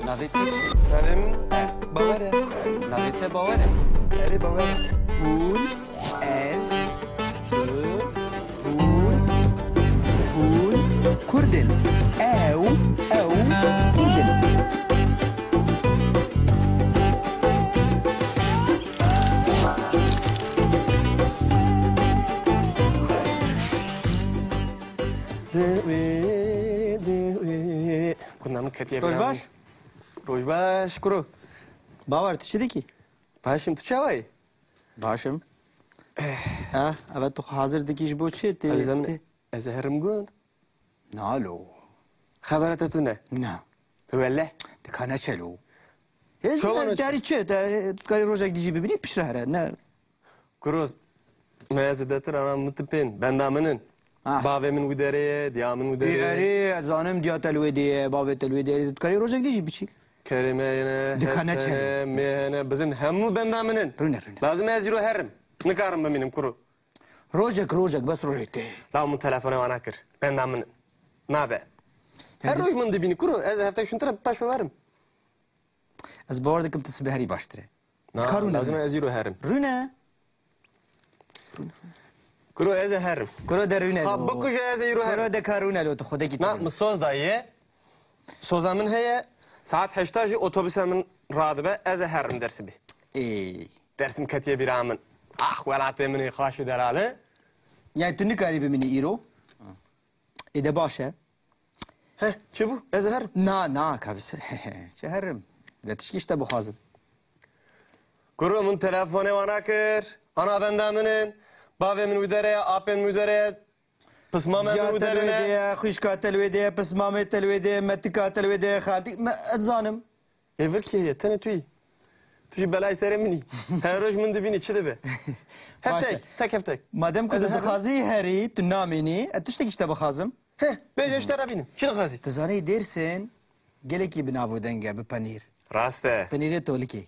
Navê te çi? Navê min Bawer e. Navê te Bawer e? Erê Bawer e. Hûn, ez, tu, hûn, Kurdin. Ew, Kurdin. Kundan mı ketiye Rojbaş? Rojbaş kuru. Bawer tu çi dikî? Başım tu çavayı. Başım. Evet tu hazır dikî ji bo çi tê? Elzem ez herim gund. Nalo. Xeberete tu ne? Na. Welle. Dikane çelo. Şovan Derî çi? Tu karî rojek dijî bibînî pişre here. Ne? Kuru. Meyaz detir anam mutipin. Ben damının. Bavê min wî derê, diya min wî derê. Erê zanim diya telwê diye, bavê telwê diye. Tu karî rojek dijî biçî. Kerimeyene, Dikane hestene, çeli. meyhene, bizim hemû bendamının. Rune. Lazım ez yürü herim. Nikarim beminim kuru. Rojek bes rojek te. La mun telefonu bana kır. Bendamının. Nabe. Her roj min dibini kuru. Ez hafta şuntura baş verim. Ez bawer dikim tu siberî baştir e. Lazım ez yürü herim. Rune. Kuru ez herim. Kuro de rune. Ha bu kuşa ez yürü herim. Kuro de karune lo tu xwedekî. Na mısoz dayı. Sozamın heye. Saat 8 otobüsemin radibe ez herim dersi bi. Ey. Dersim ketiye bir amın. Ah velatı mini xaşı deralı. Yani tu nikarî bimînî îro. E de baş e. Heh çi bu? Ez herim. Na kabise. Çi herim. Ve tişkî işte bixwazim. Kuru mun telefonu bana kır. Ana bendamının. Bavê min wî derê, apên min wî derê. Pisma min Ya wî telwê derê. diye, xwîşka telwê diye, pismamê telwê diye, metika telwê diye, xaltî. Me ez zanim. Evir ki ye, tene tuyî. Tu ji belayê serê min î. Her roj min dibînî çi dibe? Heftek, tek heftek. Madem ku tu dixwazî herî, tu namînî, ez tiştekî işte bixwazim. Heh, bêje ji te re bînim. Çi dixwazî? Tu zanî Dêrsin, gelekî bi navê denge bi penîr. Rast e. Penîrê tolikê.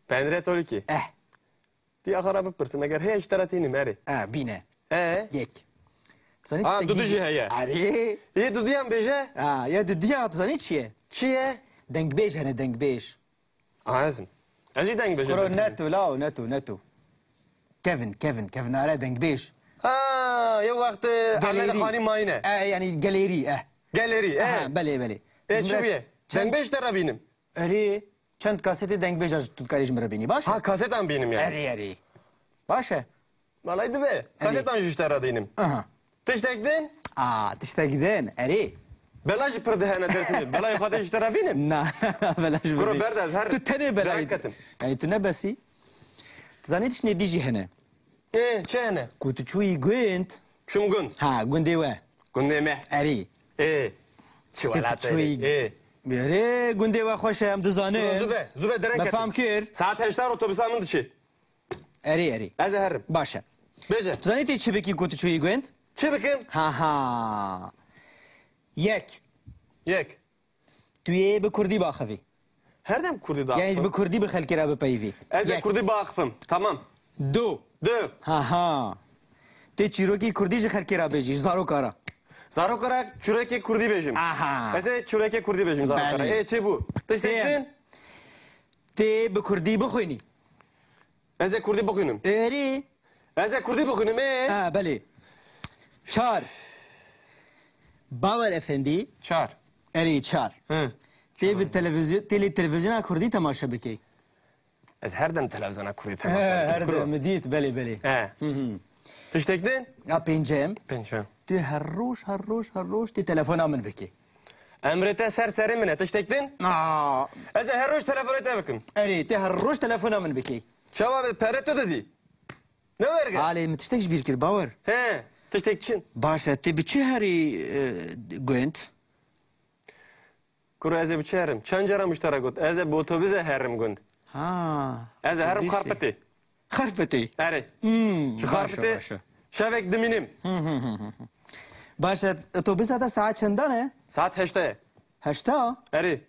Penire tolîkî. Diya xera bipirsim, eger heye ji te re tînim erê. Bîne. Yek. Tu zanî Ha, tiştekî dudu jî heye. Erê. Yê duduyan bêje? Ya dudiya tu zanî çi ye? Çi ye? Dengbêj hene dengbêj. Ezim. Ez jî deng bêje. Kuro netu. Kevin are dengbêj. Ha, ye wextê Ahmed Xanî mayîne. Yani galerî Galerî, Belê. Çi bûye? Deng bêj te re bînim. Erê, çend kasetê dengbêj tu dikarî ji min re bînî baş? Ha, kasetan bînim yani. Erê. Baş e. Malay dibe. Kasetan jî ji te re dînim. Tiştek din? Tiştekî din, erê. Bela jî pir dihene dersini. Belayê xwedê ji te re bînim. Na, bela ji Kuro berde ez her... Tu tenê belayê. Derketim. Yani tu nebesî. Tu zanî tiştê dijî hene. Çi hene? Ku tu çûyî gund. Çum gund. Gundê we. Gundê me. Erê. Çi welatê. Erê, gundê we xweş e em dizanin. Zube derek Me fam kir. Saat 8 otobüsa min diçi. Erê. Ez ê herim. Baş e. Bêje. Tu zanî tê çi bikî ku tu çûyî gund? Çi bikim? Yek. Tu yê bi Kurdî baxivî. Her dem Kurdî Yani daaxivim. bi Kurdî bi xelkê re bipeyivî. Ez ê Kurdî baxivim. Tamam. Du. Tê çîrokî Kurdî ji xelkê re bêjî, ji zarokara. Zarokara çürekê Kurdî bêjim. Ez ê çürekê Kurdî bêjim zarokara. Çi bû? Tiştektin? Tê bi Kurdî bixwînî. Ez ê Kurdî bixwînim. Erê. Ez ê Kurdî bixwînim Belê. Çar. Bawer efendî. Çar. Erê çar. Tê bi televizyona Kurdî temaşa bikî. Ez her dem televizyona Kurdî temaşa Her dem dît belê. Tiştektin? Pêncem. Pêncem. Tu her roj tê telefona min bikî. Emrete ser serê min e. Tiştektin? Ez ê her roj telefonê te bikim. Erê, tê her roj telefona min bikî. Çawa pere tu didî? Ne werge? Alê min tiştek ji bîr kir bawer. Tiştekçin. Baş e, tê bi çi herî gund? Kuru ez ê biçi herim. Çend cara müştera got. Ez ê bi otobüse herim gund. Ez ê herim xarpetê. Xarpetê? Erê. Ji xarpetê şevek dimînim. Baş e, otobüsa te saat çendan e? Saat 8'te. Heşta? Erê.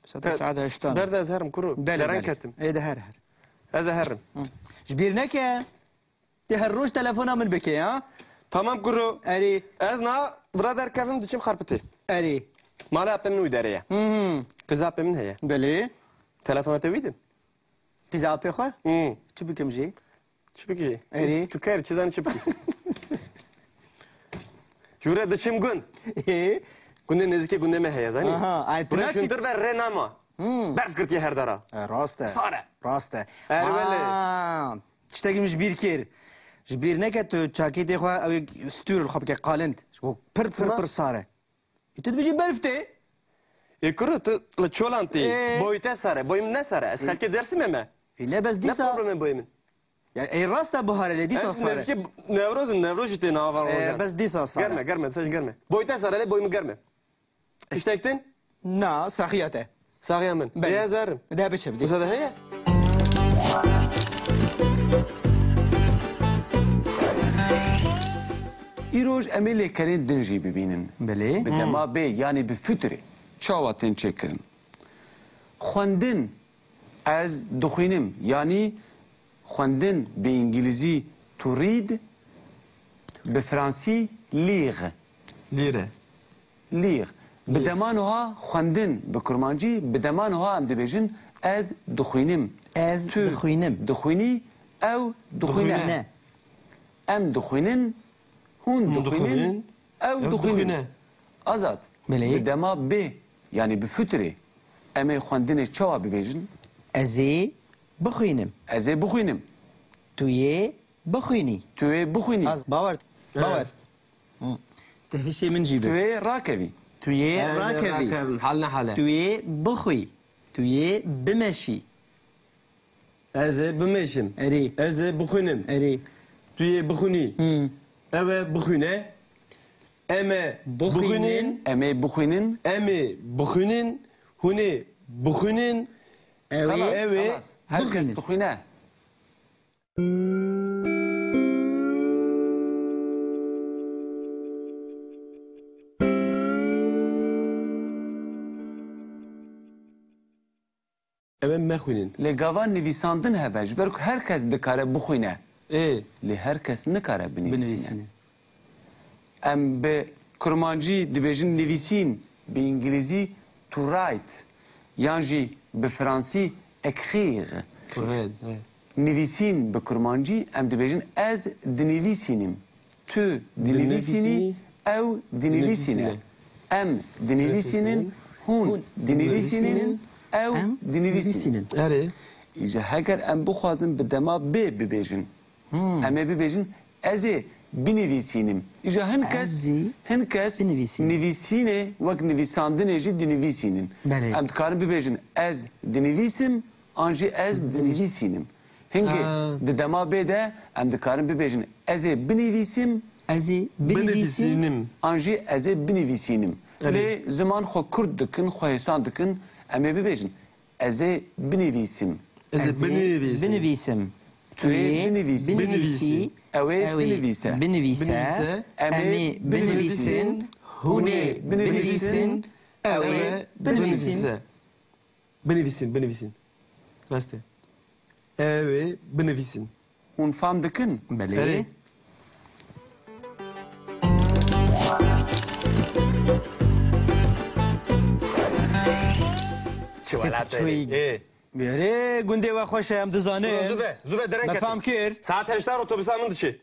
Saat heştan. Berde ez herim kuru. Deren ketim. De her. Ez ê herim. Ji bîr neke. Tê her roj telefona min bikî, Tamam kuru. Erê. Ez na vira derkevim diçim xarpetê. Erê. Mala apemin uydereye. Kız apemin heye. بله Telefona tevidim. قزا پی خو Hı. چی بکم جی Çıpıki. Eri. Tüker çizan çıpıki. Jure dıçım gün. Günde nezike günde me heye zani. Aha, ay, Buraya tünaçi- şuntur ver renama. Berf kırtiye her dara. راسته Sare. راسته Ervele. تشتاقي مش بير كير جبير نكت تشاكي دي خو او ستور الخب كي قالنت شو بر سما؟ بر صاره تدبجي برفتي Kuru tu la çolanti. Ee? Boyute sare. Boyum ne sare? Es halke dersim eme. لا بس Ne ديسا problemi boyumun? يعني اي راسته بهار اللي ديسا صاره Nezike nevrozun nevroz işte ne var olacak. بس ديسا صاره Germe germe sen germe. Boyute sare le boyumu germe. İştektin? نا صاخيته Sağıyamın. Ben. Beyazarım. ده بشه بدي Uza da heye. ایروژ امی لیکرین دنجی ببینن بله به دما بی یعنی به فطره چاواتین چکرن خوندن از دخوینم یعنی خوندن به انگلیزی تو رید به فرانسی لیغ Lire. لیغ به دمانوها خوندن به کرمانجی به دمانوها هم دبیجن از دخوینم از دخوینم. دخوینی او دخوینه نه ام دخوینن هون دخوینن او دخوینن azad. Melek. Bir dema be yani bir fütre. Eme xwendinê çawa bibêjin? ازي بخوينم Ez ê bixwînim. تويي بخويني Tu ê bixwînî. از باور باور تهشي من Tu جيبه ê rakevî. تويي راكبي Haline hale. تويي بخوي تويي بمشي Eze bimeşim. اري Eze bukhunim. اري Tüye bukhuni. هم Eve bukhune. Eme bukhunin. Em ê bixwînin. Emi bukhunin. Huni bukhunin. اوي Evi. Herkes bixwînin. dixwîne. Eme mekhunin. Lê gavan nivîsandin hebe ji ber ku herkes dikare bixwîne. Lê herkes nikare binivîsîne. بنويسين Em bi kurmancî dibêjin nivîsîn bi îngilîzî to write yan jî bi fransî écrire. Evet. Nivîsîn bi kurmancî em dibêjin ez dinivîsînim. Tu dinivîsînî ew dinivîsîne. Em dinivîsînin hûn dinivîsînin ew dinivîsînin. Eri. İşte heger em bixwazin bi dema bê bibêjin. Em ê bibêjin ez ê binivîsînim. İşte hinkes binivîsînim. nivîsînê wek nivîsandinê jî dinivîsînin. Belê. Em dikarin bibêjin ez dinivîsim an jî ez dinivîsînim. Hinkê Ha. di dema bê de em dikarin bibêjin ez ê binivîsim ازي بنويسين Binivîsinim. an jî ez ê binivîsînim. Lê ziman xwe Kurd dikin, xwe hêsan dikin em ê bibêjin ez ê binivîsim. Eze binivîsim. بنويسم Tu ê binivîsî. بنويسي Ew ê binivîse. بنويسه Binivîse. امي بنويسين هوني بنويسين اوي بنويسين Binivîsin. Binivîsin. Raste. Evi binivîsin. Hûn fam dikin. بله Eri. شوي بيري قندي واخوش ام دزانه Zube. Zube deren ما ketin. فهم كير Saat 8'ler otobüs amın dışı.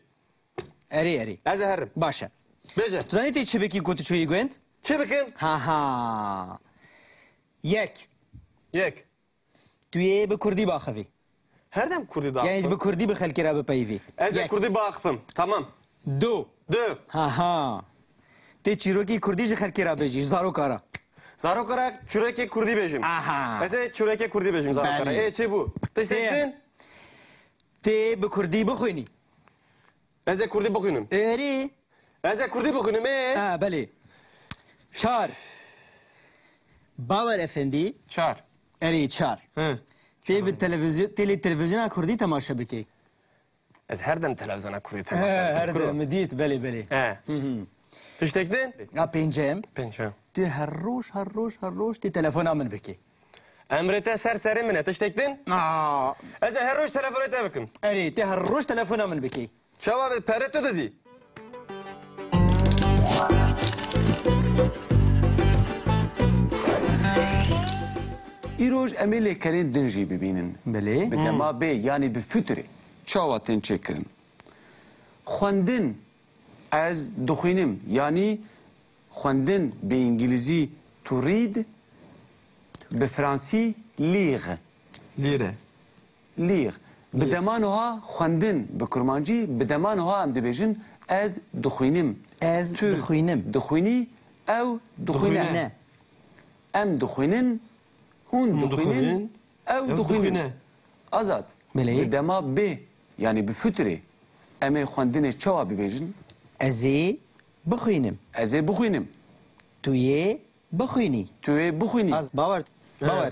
اري اري Ez herim. باشا Bece. تزاني تي تشبكي كنت شوي قنت Çıbıkın. ها ها يك Yek. توي بكردي باخذي Herdem kurdi dağıfım. يعني بكردي بخلكي راه ببايفي Ez kurdi bağıfım. Tamam. دو Dö. ها ها تي تشيروكي كردي جي خلكي راه بيجي زارو كارا Zarokara çüreke kurdi bejim. Aha. Ez çüreke kurdi bejim zarokara. Bəli. Çe bu. Teşekkür. تي بكردي بخويني Ez kurdi bakınım. اري Ez kurdi bakınım. اه بلي شار باور افندي Çağır. اري شار Hı. تي بالتلفزيون تي التلفزيون كردي تماشا بكي Ez herden televizyona kurdi اه temaşa. هردا مديت بلي بلي He. Teşekkür. ا بينجام Pençe. تي هروش تي تلفون امن بكي Emrete serseri mi ne? Teşekkür. اه Ez her roş telefon ete bakın. اري تي هروش تلفون امن بكي Çava pereto dedi. İroj emê lêkerên din jî bibînin. Belê. Bi dema bê yanî bi fitrê. Çawa tên çêkirin. Xwendin ez dixwînim yanî xwendin bi İngilîzî to read, bi Fransî lire. Lire. Lire. Bi deman wiha xwendin bi kurmancî bi deman wiha em dibêjin ez dixwînim. Ez Tu dixwînim. dixwînî ew dixwîne. Ne? Em dixwînin hûn dixwînin ew dixwîne. Azad. Belê. Bi dema bê yani bi fitrê em ê xwendinê çawa bibêjin? Ez ê bixwînim. Ez ê bixwînim. Tu yê bixwînî. Tu ê bixwînî. Az bawer. Bawer.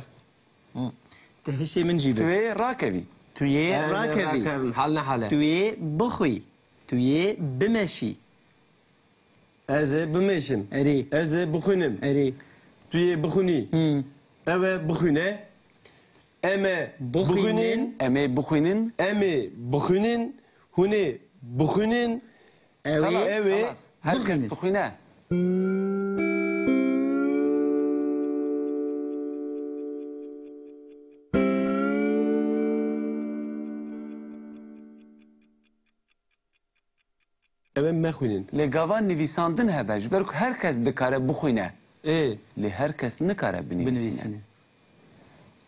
Te hişê min jî Tu bi. ê rakevî. Tu yê rakevî. Halne hale. Tu yê bixwî. Tu yê bimeşî. Ez ê bimeşim. Erê. Ez ê bixwînim. Erê. Tu yê bixwînî. Ew ê bixwîne. Em ê bixwînin. Em ê bixwînin. Em ê bixwînin. Hûn ê bixwînin. Ew ê Ew ê Herkes bixwînin. dixwîne. Ew ê mexwînin. Lê gavan nivîsandin hebe ji ber ku herkes dikare bixwîne. Ê. Lê herkes nikare binivîsîne. Binivîsîne.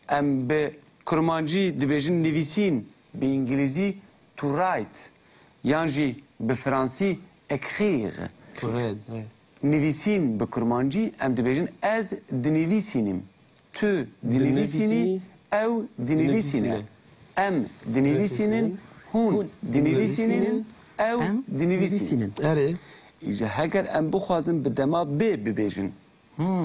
Em bi kurmancî dibêjin nivîsîn, bi İngilîzî to write, yan jî bi Fransî écrire. Red. Nivîsîn bi kurmancî em dibêjin ez dinivîsînim. Tu dinivîsînî, ew dinivîsîne. Em dinivîsînin, hûn dinivîsînin, ew Em dinivîsînin. Erê. İşte heger em bixwazin bi dema bê bibêjin.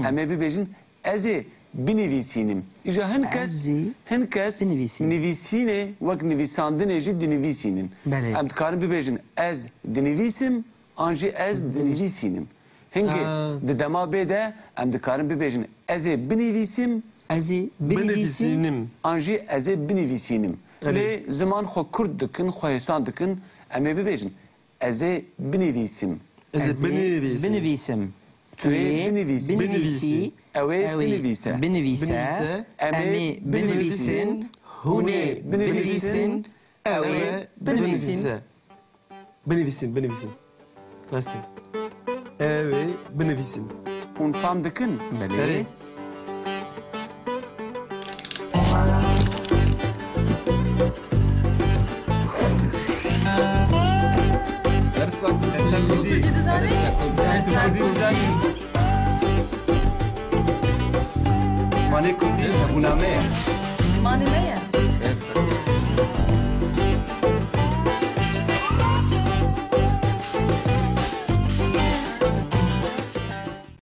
Em ê bibêjin ez ê binivîsînim. İşte Ez ê hinkes binivîsînim. nivîsînê wek nivîsandinê jî dinivîsînin. Belê. Em dikarin bibêjin ez dinivîsim an jî ez dinivîsînim. Hinkê di dema bê de em dikarin bibêjin ez ê binivîsim Ez ê binivîsîm. Binivîsînim. an jî ez ê binivîsînim. Lê ziman xwe Kurd dikin, xwe hêsan dikin em ê bibêjin ez ê binivîsim. Ez Ez ê ê binivîsim. binivîsim. Tu yê binivîsî. binivîsî. Ew ê Ew ê binivîse. binivîse. Binivîse. Em ê binivîsin. Hûn ê binivîsin. Ew ê binivîsin. Binivîsin, binivîsin. Rastgele. Ew ê binivîsin. Hûn fam dikin. Belê. Mane Kurdî, Hebûna me ye. Mane me ye.